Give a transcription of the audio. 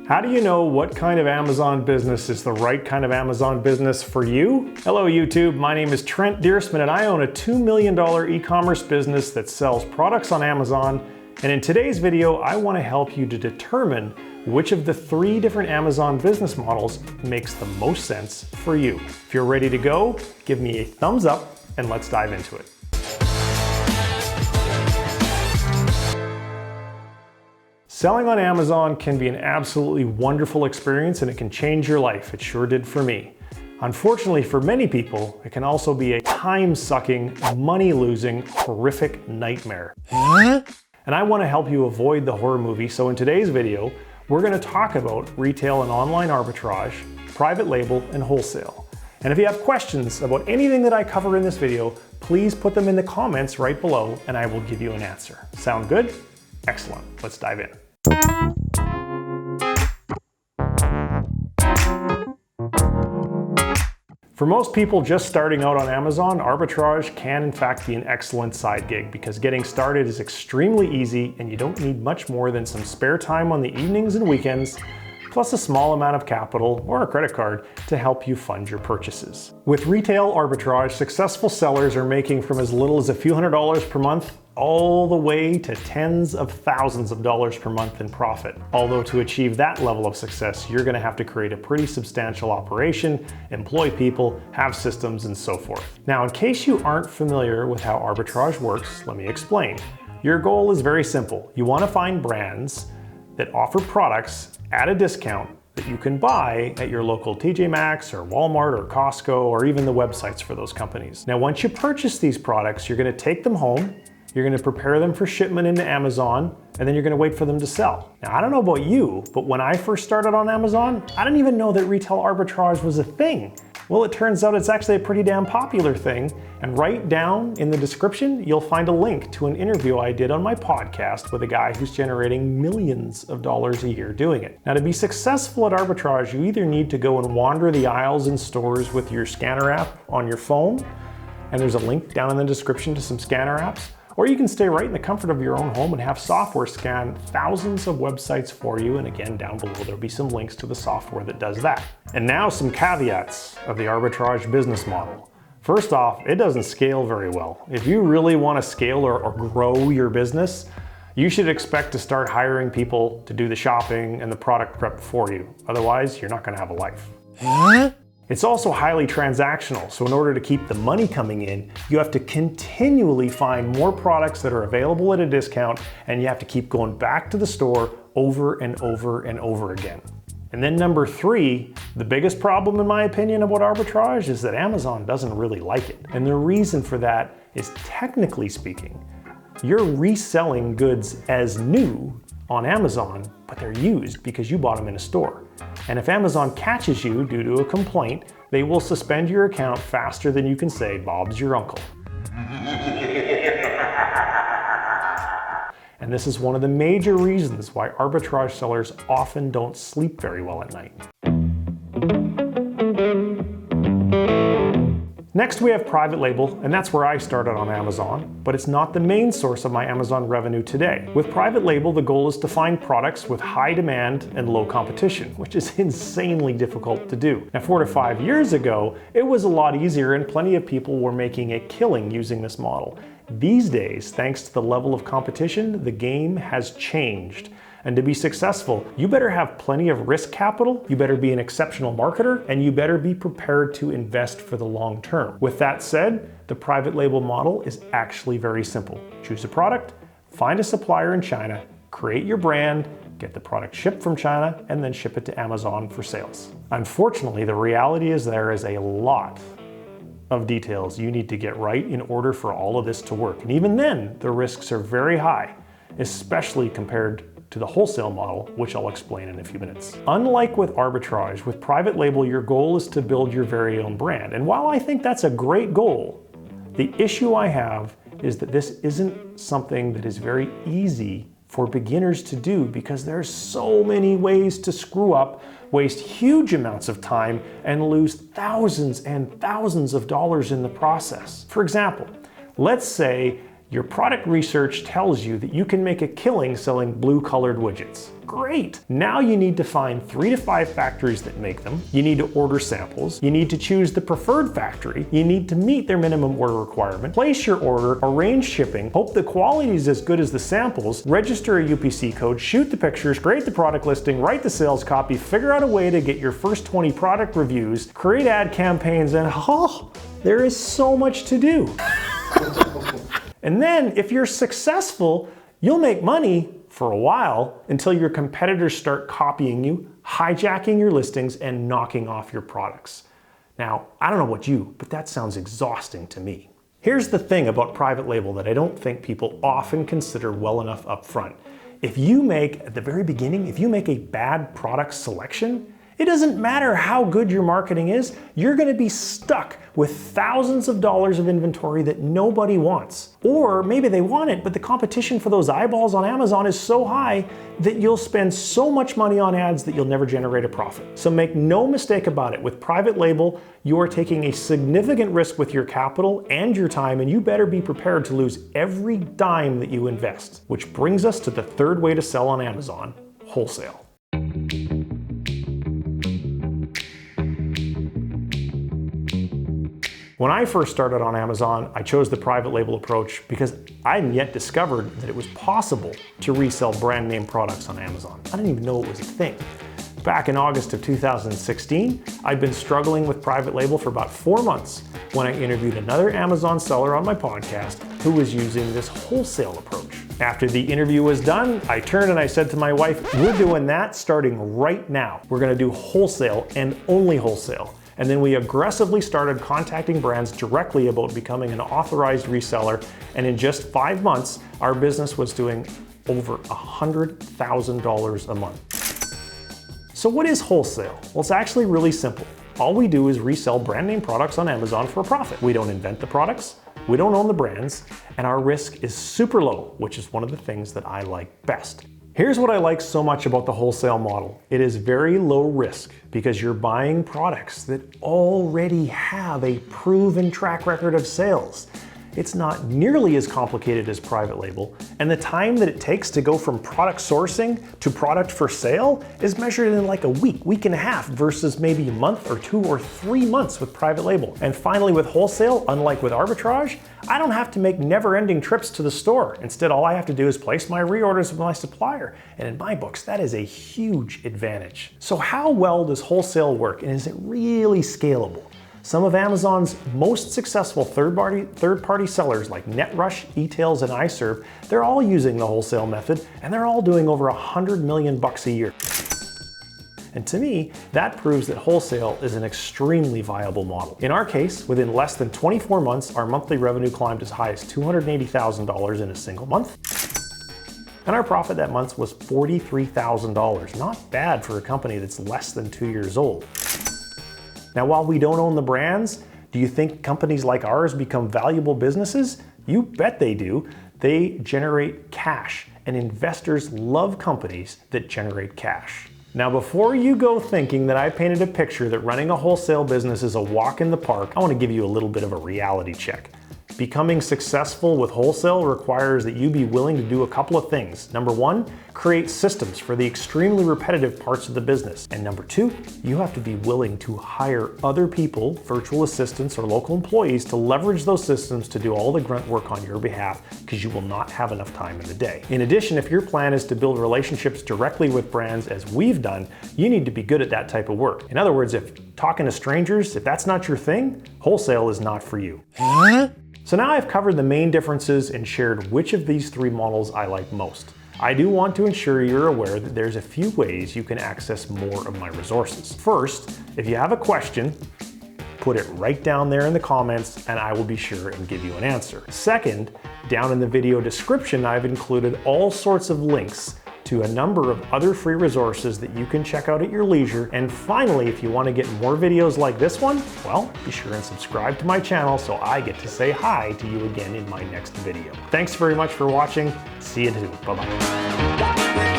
How do you know what kind of Amazon business is the right kind of Amazon business for you? Hello YouTube, my name is Trent Dyrsmid and I own a $2 million e-commerce business that sells products on Amazon. And in today's video, I want to help you to determine which of the 3 different Amazon business models makes the most sense for you. If you're ready to go, give me a thumbs up and let's dive into it. Selling on Amazon can be an absolutely wonderful experience and it can change your life. It sure did for me. Unfortunately for many people, it can also be a time-sucking, money-losing, horrific nightmare. And I want to help you avoid the horror movie, so in today's video, we're going to talk about retail and online arbitrage, private label, and wholesale. And if you have questions about anything that I cover in this video, please put them in the comments right below and I will give you an answer. Sound good? Excellent. Let's dive in. For most people just starting out on Amazon, arbitrage can in fact be an excellent side gig because getting started is extremely easy and you don't need much more than some spare time on the evenings and weekends, plus a small amount of capital or a credit card to help you fund your purchases. With retail arbitrage, successful sellers are making from as little as a few $100s per month all the way to tens of thousands of dollars per month in profit. Although to achieve that level of success, you're going to have to create a pretty substantial operation, employ people, have systems, and so forth. Now, in case you aren't familiar with how arbitrage works, let me explain. Your goal is very simple. You want to find brands that offer products at a discount that you can buy at your local TJ Maxx or Walmart or Costco or even the websites for those companies. Now, once you purchase these products, you're going to take them home, you're going to prepare them for shipment into Amazon, and then you're going to wait for them to sell. Now, I don't know about you, but when I first started on Amazon, I didn't even know that retail arbitrage was a thing. Well, it turns out it's actually a pretty damn popular thing, and right down in the description, you'll find a link to an interview I did on my podcast with a guy who's generating millions of dollars a year doing it. Now, to be successful at arbitrage, you either need to go and wander the aisles in stores with your scanner app on your phone, and there's a link down in the description to some scanner apps, or you can stay right in the comfort of your own home and have software scan thousands of websites for you. And again, down below, there'll be some links to the software that does that. And now some caveats of the arbitrage business model. First off, it doesn't scale very well. If you really want to scale or grow your business, you should expect to start hiring people to do the shopping and the product prep for you. Otherwise, you're not going to have a life. It's also highly transactional, so in order to keep the money coming in, you have to continually find more products that are available at a discount, and you have to keep going back to the store over and over and over again. And then number 3, the biggest problem in my opinion about arbitrage is that Amazon doesn't really like it. And the reason for that is, technically speaking, you're reselling goods as new on Amazon, but they're used because you bought them in a store. And if Amazon catches you due to a complaint, they will suspend your account faster than you can say, "Bob's your uncle." And this is one of the major reasons why arbitrage sellers often don't sleep very well at night. Next, we have private label, and that's where I started on Amazon, but it's not the main source of my Amazon revenue today. With private label, the goal is to find products with high demand and low competition, which is insanely difficult to do. Now, 4 to 5 years ago, it was a lot easier and plenty of people were making a killing using this model. These days, thanks to the level of competition, the game has changed. And to be successful, you better have plenty of risk capital, you better be an exceptional marketer, and you better be prepared to invest for the long term. With that said, the private label model is actually very simple. Choose a product, find a supplier in China, create your brand, get the product shipped from China, and then ship it to Amazon for sales. Unfortunately, the reality is there is a lot of details you need to get right in order for all of this to work. And even then, the risks are very high, especially compared to the wholesale model, which I'll explain in a few minutes. Unlike with arbitrage, with private label, your goal is to build your very own brand. And while I think that's a great goal, the issue I have is that this isn't something that is very easy for beginners to do because there's so many ways to screw up, waste huge amounts of time, and lose thousands and thousands of dollars in the process. For example, let's say Your product research tells you that you can make a killing selling blue-colored widgets. Great! Now you need to find 3 to 5 factories that make them. You need to order samples. You need to choose the preferred factory. You need to meet their minimum order requirement. Place your order, arrange shipping, hope the quality is as good as the samples, register a UPC code, shoot the pictures, create the product listing, write the sales copy, figure out a way to get your first 20 product reviews, create ad campaigns, and there is so much to do. And then if you're successful, you'll make money for a while until your competitors start copying you, hijacking your listings, and knocking off your products. Now, I don't know about you, but that sounds exhausting to me. Here's the thing about private label that I don't think people often consider well enough up front. If you make, at the very beginning, if you make a bad product selection, it doesn't matter how good your marketing is, you're gonna be stuck with thousands of dollars of inventory that nobody wants. Or maybe they want it, but the competition for those eyeballs on Amazon is so high that you'll spend so much money on ads that you'll never generate a profit. So make no mistake about it, with private label, you are taking a significant risk with your capital and your time, and you better be prepared to lose every dime that you invest. Which brings us to the third way to sell on Amazon, wholesale. When I first started on Amazon, I chose the private label approach because I hadn't yet discovered that it was possible to resell brand name products on Amazon. I didn't even know it was a thing. Back in August of 2016, I'd been struggling with private label for about 4 months when I interviewed another Amazon seller on my podcast who was using this wholesale approach. After the interview was done, I turned and I said to my wife, we're doing that starting right now. We're gonna do wholesale and only wholesale. And then we aggressively started contacting brands directly about becoming an authorized reseller. And in just 5 months, our business was doing over $100,000 a month. So what is wholesale? Well, it's actually really simple. All we do is resell brand name products on Amazon for a profit. We don't invent the products, we don't own the brands, and our risk is super low, which is one of the things that I like best. Here's what I like so much about the wholesale model. It is very low risk because you're buying products that already have a proven track record of sales. It's not nearly as complicated as private label, and the time that it takes to go from product sourcing to product for sale is measured in like a week and a half, versus maybe a month or 2 or 3 months with private label. And finally, with wholesale, unlike with arbitrage, I don't have to make never-ending trips to the store. Instead, all I have to do is place my reorders with my supplier. And in my books, that is a huge advantage. So how well does wholesale work, and is it really scalable? Some of Amazon's most successful third-party sellers like NetRush, eTails, and iServe, they're all using the wholesale method, and they're all doing over $100 million a year. And to me, that proves that wholesale is an extremely viable model. In our case, within less than 24 months, our monthly revenue climbed as high as $280,000 in a single month. And our profit that month was $43,000. Not bad for a company that's less than 2 years old. Now, while we don't own the brands, do you think companies like ours become valuable businesses? You bet they do. They generate cash, and investors love companies that generate cash. Now, before you go thinking that I painted a picture that running a wholesale business is a walk in the park, I want to give you a little bit of a reality check. Becoming successful with wholesale requires that you be willing to do a couple of things. Number one, create systems for the extremely repetitive parts of the business. And number two, you have to be willing to hire other people, virtual assistants or local employees, to leverage those systems to do all the grunt work on your behalf, because you will not have enough time in the day. In addition, if your plan is to build relationships directly with brands, as we've done, you need to be good at that type of work. In other words, if talking to strangers, if that's not your thing, wholesale is not for you. So now I've covered the main differences and shared which of these 3 models I like most. I do want to ensure you're aware that there's a few ways you can access more of my resources. First, if you have a question, put it right down there in the comments and I will be sure and give you an answer. Second, down in the video description, I've included all sorts of links to a number of other free resources that you can check out at your leisure. And finally, if you want to get more videos like this one, well, be sure and subscribe to my channel so I get to say hi to you again in my next video. Thanks very much for watching. See you soon. Bye-bye.